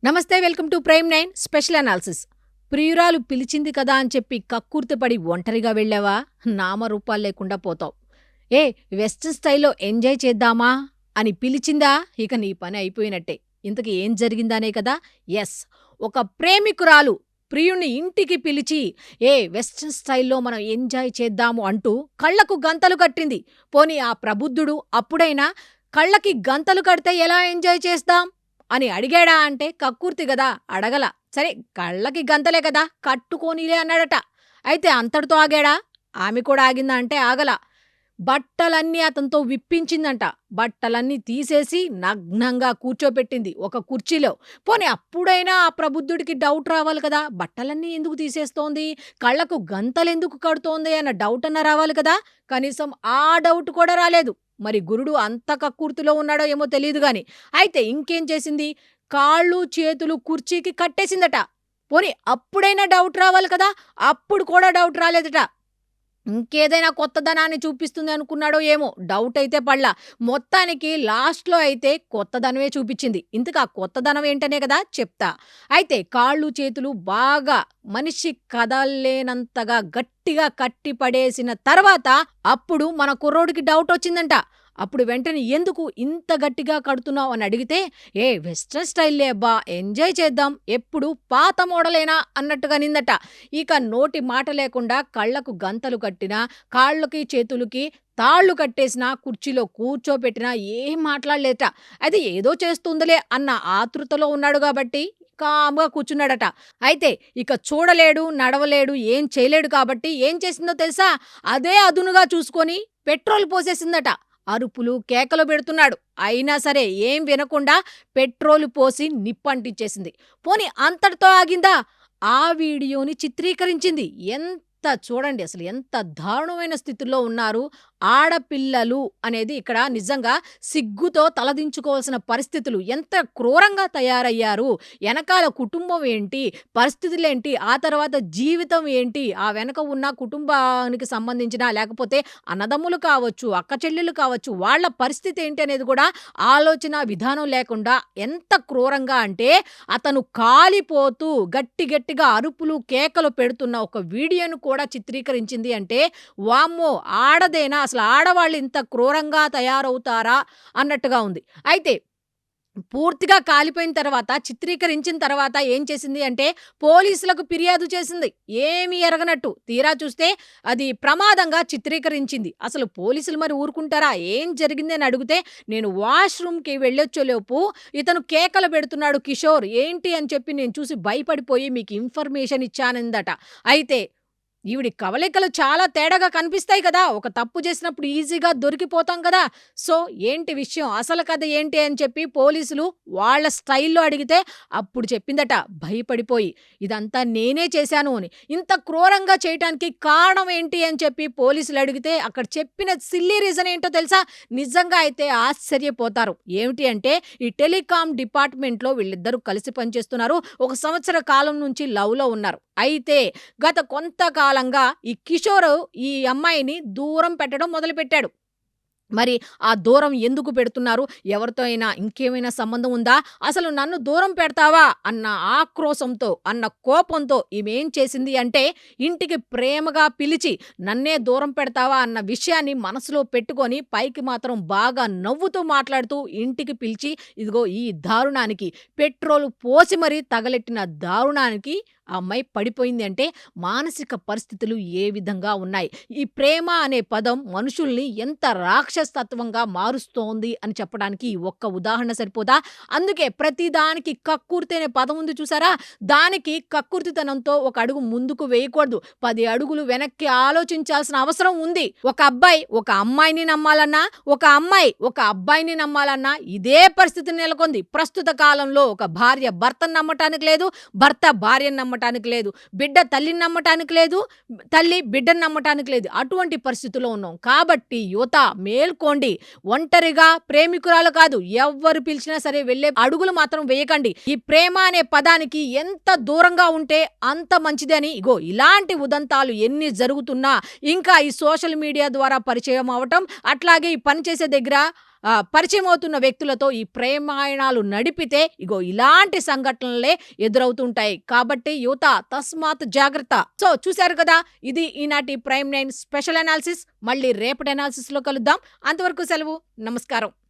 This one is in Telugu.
నమస్తే, welcome to prime 9 special analysis. ప్రియురాలు పిలిచింది కదా అని చెప్పి కక్కుర్తిపడి ఒంటరిగా వెళ్ళావా? నామరూపాలు లేకుండా పోతావు. ఏ వెస్టర్న్ స్టైల్లో ఎంజాయ్ చేద్దామా అని పిలిచిందా? ఇక నీ పని అయిపోయినట్టే. ఇంతకీ ఏం జరిగిందనే కదా. ఎస్, ఒక ప్రేమికురాలు ప్రియుణ్ణి ఇంటికి పిలిచి వెస్టర్న్ స్టైల్లో మనం ఎంజాయ్ చేద్దాము అంటూ కళ్ళకు గంతలు కట్టింది. పోనీ ఆ ప్రబుద్ధుడు అప్పుడైనా కళ్ళకి గంతలు కడితే ఎలా ఎంజాయ్ చేస్తాం అని అడిగాడా అంటే కక్కుర్తి గదా, అడగల. సరే, కళ్ళకి గంతలే కదా, కట్టుకోనీలే అన్నాడట. అయితే అంతటితో ఆగాడా? ఆమె కూడా ఆగిందా అంటే ఆగల. బట్టలన్నీ అతనితో విప్పించిందంట. బట్టలన్నీ తీసేసి నగ్నంగా కూర్చోపెట్టింది ఒక కుర్చీలో. పోనీ అప్పుడైనా ఆ ప్రబుద్ధుడికి డౌట్ రావాలి కదా, బట్టలన్నీ ఎందుకు తీసేస్తోంది, కళ్ళకు గంతలెందుకు కడుతోంది అన్న డౌట్ అన్న రావాలి కదా. కనీసం ఆ డౌట్ కూడా రాలేదు. మరి గురుడు అంత కక్కుర్తిలో ఉన్నాడో ఏమో తెలీదు గాని. అయితే ఇంకేం చేసింది, కాళ్ళు చేతులు కుర్చీకి కట్టేసిందట. పోనీ అప్పుడైనా డౌట్ రావాలి కదా, అప్పుడు కూడా డౌట్ రాలేదట. ఇంకేదైనా కొత్తదనాన్ని చూపిస్తుంది అనుకున్నాడో ఏమో, డౌట్ అయితే పడలా. మొత్తానికి లాస్ట్‌లో అయితే కొత్తదనమే చూపిచ్చింది. ఇంతకు ఆ కొత్తదనం ఏంటనే కదా చెప్తా. అయితే కాళ్ళు చేతులు బాగా మనిషి కదల్లేనంతగా గట్టిగా కట్టి పడేసిన తర్వాత అప్పుడు మన కుర్రోడికి డౌటొచ్చిందంట. అప్పుడు వెంటనే ఎందుకు ఇంత గట్టిగా కడుతున్నావు అని అడిగితే, వెస్టర్న్ స్టైల్లే అబ్బా, ఎంజాయ్ చేద్దాం, ఎప్పుడు పాత మోడలేనా అన్నట్టుగా నిందట. ఇక నోటి మాట లేకుండా కళ్ళకు గంతలు కట్టినా, కాళ్ళకి చేతులకి తాళ్ళు కట్టేసినా, కుర్చీలో కూర్చోపెట్టినా ఏం మాట్లాడలేట. అయితే ఏదో చేస్తుందిలే అన్న ఆతృతలో ఉన్నాడు గాబట్టి కామ్‌గా కూర్చున్నాడట. అయితే ఇక చూడలేడు, నడవలేడు, ఏం చేయలేడు కాబట్టి ఏం చేసిందో తెలుసా? అదే అదునుగా చూసుకొని పెట్రోల్ పోసేసిందట. అరుపులు, కేకలు పెడుతున్నాడు. అయినా సరే ఏం వినకుండా పెట్రోలు పోసి నిప్పంటించేసింది. పోనీ అంతటితో ఆగిందా? ఆ వీడియోని చిత్రీకరించింది. చూడండి, అసలు ఎంత దారుణమైన స్థితిలో ఉన్నారు ఆడపిల్లలు అనేది ఇక్కడ నిజంగా సిగ్గుతో తలదించుకోవాల్సిన పరిస్థితులు. ఎంత క్రూరంగా తయారయ్యారు, ఎనకాల కుటుంబం ఏంటి, పరిస్థితులేంటి, ఆ తర్వాత జీవితం ఏంటి, ఆ వెనక ఉన్న కుటుంబానికి సంబంధించిన లేకపోతే అన్నదమ్ములు కావచ్చు, అక్క చెల్లెలు కావచ్చు, వాళ్ళ పరిస్థితి ఏంటి అనేది కూడా ఆలోచన విధానం లేకుండా ఎంత క్రూరంగా అంటే అతను కాలిపోతూ గట్టి గట్టిగా అరుపులు, కేకలు పెడుతున్న ఒక వీడియోను కూడా చిత్రీకరించింది అంటే, వామ్మో! ఆడదేనా, అసలు ఆడవాళ్ళు ఇంత క్రూరంగా తయారవుతారా అన్నట్టుగా ఉంది. అయితే పూర్తిగా కాలిపోయిన తర్వాత, చిత్రీకరించిన తర్వాత ఏం చేసింది అంటే పోలీసులకు ఫిర్యాదు చేసింది. ఏమీ ఎరగనట్టు. తీరా చూస్తే అది ప్రమాదంగా చిత్రీకరించింది. అసలు పోలీసులు మరి ఊరుకుంటారా? ఏం జరిగింది అని అడిగితే, నేను వాష్‌రూమ్‌కి వెళ్ళొచ్చేలోపు ఇతను కేకలు పెడుతున్నాడు కిషోర్. ఏంటి అని చెప్పి నేను చూసి భయపడిపోయి మీకు ఇన్ఫర్మేషన్ ఇచ్చానందట. అయితే ఈవిడి కవళికలు చాలా తేడాగా కనిపిస్తాయి కదా, ఒక తప్పు చేసినప్పుడు ఈజీగా దొరికిపోతాం కదా. సో ఏంటి విషయం, అసలు కథ ఏంటి అని చెప్పి పోలీసులు వాళ్ళ స్టైల్‌లో అడిగితే అప్పుడు చెప్పిందట భయపడిపోయి, ఇదంతా నేనే చేశాను అని. ఇంత క్రూరంగా చేయటానికి కారణం ఏంటి అని చెప్పి పోలీసులు అడిగితే అక్కడ చెప్పిన సిల్లీ రీజన్ ఏంటో తెలుసా? నిజంగా అయితే ఆశ్చర్యపోతారు. ఏమిటి అంటే ఈ టెలికాం డిపార్ట్మెంట్‌లో వీళ్ళిద్దరూ కలిసి పనిచేస్తున్నారు. ఒక సంవత్సర కాలం నుంచి లవ్‌లో ఉన్నారు. అయితే గత కొంతకాలంగా ఈ కిషోరు ఈ అమ్మాయిని దూరం పెట్టడం మొదలుపెట్టాడు. మరి ఆ దూరం ఎందుకు పెడుతున్నారు? ఎవరితో అయినా ఇంకేమైనా సంబంధం ఉందా? అసలు నన్ను దూరం పెడతావా అన్న ఆక్రోశంతో, అన్న కోపంతో ఈమేం చేసింది అంటే, ఇంటికి ప్రేమగా పిలిచి నన్నే దూరం పెడతావా అన్న విషయాన్ని మనసులో పెట్టుకొని పైకి మాత్రం బాగా నవ్వుతూ మాట్లాడుతూ ఇంటికి పిలిచి, ఇదిగో ఈ దారుణానికి పెట్రోలు పోసి మరీ తగలెట్టిన దారుణానికి ఆ అమ్మాయి పడిపోయింది అంటే మానసిక పరిస్థితులు ఏ విధంగా ఉన్నాయి. ఈ ప్రేమ అనే పదం మనుషుల్ని ఎంత రాక్షసత్వంగా మారుస్తోంది అని చెప్పడానికి ఈ ఒక్క ఉదాహరణ సరిపోదా? అందుకే ప్రతిదానికి కక్కుర్తి అనే పదం ఉంది చూసారా? దానికి కక్కుర్తితనంతో ఒక అడుగు ముందుకు వేయకూడదు. 10 అడుగులు వెనక్కి ఆలోచించాల్సిన అవసరం ఉంది. ఒక అబ్బాయి ఒక అమ్మాయిని నమ్మాలన్నా, ఒక అమ్మాయి ఒక అబ్బాయిని నమ్మాలన్నా ఇదే పరిస్థితి నెలకొంది. ప్రస్తుత కాలంలో ఒక భార్య భర్తను నమ్మటానికి లేదు, భర్త భార్యను నమ్మటానికి లేదు, బిడ్డ తల్లిని నమ్మటానికి లేదు, తల్లి బిడ్డను నమ్మటానికి లేదు. అటువంటి పరిస్థితిలో ఉన్నాం. కాబట్టి యువత మేల్కోండి. ఒంటరిగా ప్రేమికురాలు కాదు, ఎవ్వరు పిలిచినా సరే వెళ్ళే అడుగులు మాత్రం వేయకండి. ఈ ప్రేమ అనే పదానికి ఎంత దూరంగా ఉంటే అంత మంచిదని. ఇగో ఇలాంటి ఉదంతాలు ఎన్ని జరుగుతున్నా, ఇంకా ఈ సోషల్ మీడియా ద్వారా పరిచయం అవటం, అట్లాగే ఈ పని చేసే దగ్గర పరిచయం అవుతున్న వ్యక్తులతో ఈ ప్రేమాయణాలు నడిపితే ఇగో ఇలాంటి సంఘటనలే ఎదురవుతుంటాయి. కాబట్టి యువత తస్మాత్ జాగ్రత్త. సో చూశారు కదా, ఇది ఈనాటి ప్రైమ్ 9 స్పెషల్ అనాలిసిస్. మళ్ళీ రేపటి అనాలిసిస్‌లో కలుద్దాం. అంతవరకు సెలవు. నమస్కారం.